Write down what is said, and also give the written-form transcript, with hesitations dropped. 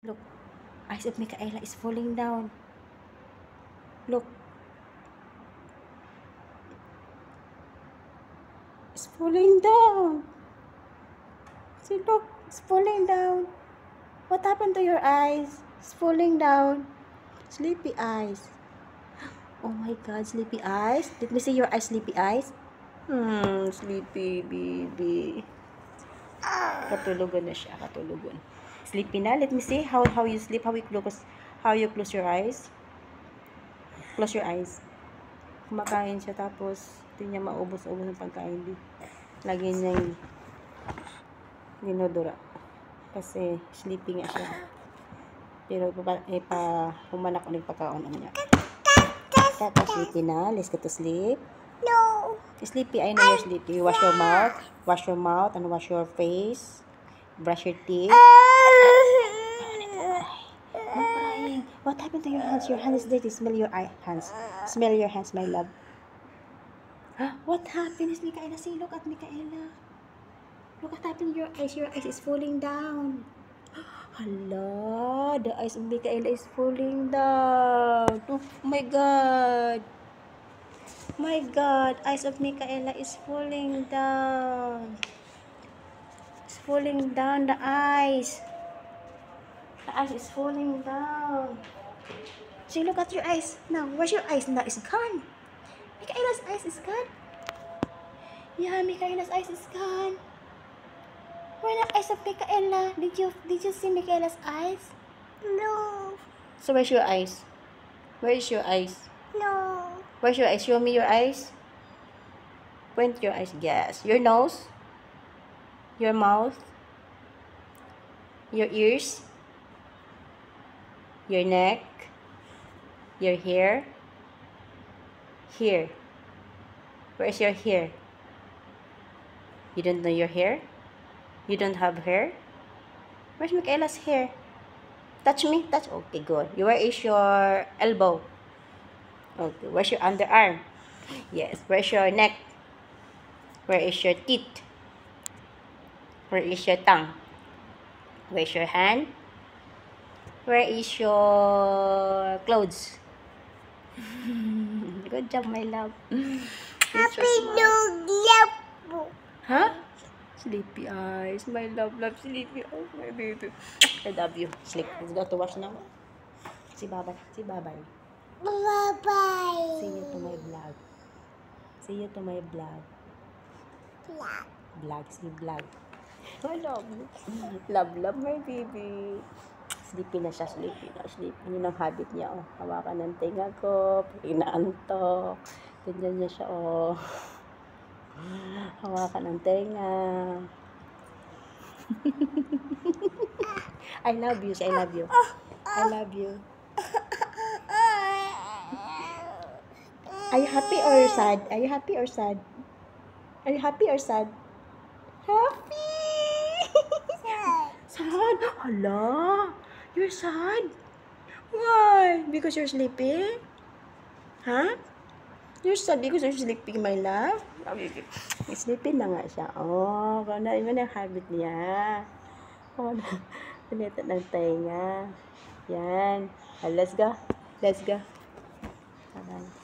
Look, eyes of Micaela is falling down. Look. It's falling down. See, look, it's falling down. What happened to your eyes? It's falling down. Sleepy eyes. Oh my God, sleepy eyes. Let me see your eyes, sleepy eyes. Sleepy baby. Katulugan na siya, katulugan. Sleepy na. Let me see how you sleep, how you close your eyes. Close your eyes. Kumakain siya tapos hindi niya maubos-ubos ng pagkain. Lagi niyang dinodora. Kasi sleepy nga siya. Pero humanak ulit pagkaon niya. Sleepy na. Let's go to sleep. No. Sleepy. I know you're sleepy. Wash your mouth. Wash your mouth and wash your face. Brush your teeth. What happened to your hands? Your hands is dirty. Smell your hands. Smell your hands, my love. What happened is Micaela? See, look at Micaela. Look what happened to your eyes. Your eyes is falling down. Hala, the eyes of Micaela is falling down. Oh my God. My God, eyes of Micaela is falling down. It's falling down, the eyes. The eyes is falling down. See, look at your eyes. Now, where's your eyes? Now, it's gone. Micaela's eyes is gone. Yeah, Micaela's eyes is gone. Where are the eyes of Micaela? Did you see Micaela's eyes? No. So where's your eyes? Where is your eyes? No. Where's your eyes? Show me your eyes. Point your eyes. Yes. Your nose. Your mouth. Your ears. Your neck. Your hair. Here. Where's your hair? You don't know your hair? You don't have hair? Where's Micaela's hair? Touch me. Touch. Okay, good. Where is your elbow? Okay. Where's your underarm? Yes. Where's your neck? Where is your teeth? Where is your tongue? Where's your hand? Where is your clothes? Good job, my love. Happy New Year. Huh? Sleepy eyes. My love, sleepy eyes. My baby. I love you. Sleep. Let's go to wash now. Si Babay. Si Babay. Bye-bye. See you to my vlog. See you to my vlog. Vlog. See vlog. I love you. Love, my baby. Sleepy na siya. Sleepy na. Sleepy. Yun ang habit niya. Oh. Hawakan ng tinga ko. Inaantok. Ganyan niya siya. Oh. Hawakan ng tenga. I love you. I love you. I love you. Are you happy or sad? Are you happy or sad? Are you happy or sad? Happy! Sad? Hala! You're sad? Why? Because you're sleeping? Huh? You're sad because you're sleeping, my love? Sleeping na nga siya. Oh, kung ano yung habit niya. Oh, pinita ng tenga. Yan. Let's go. Let's go. Bye-bye.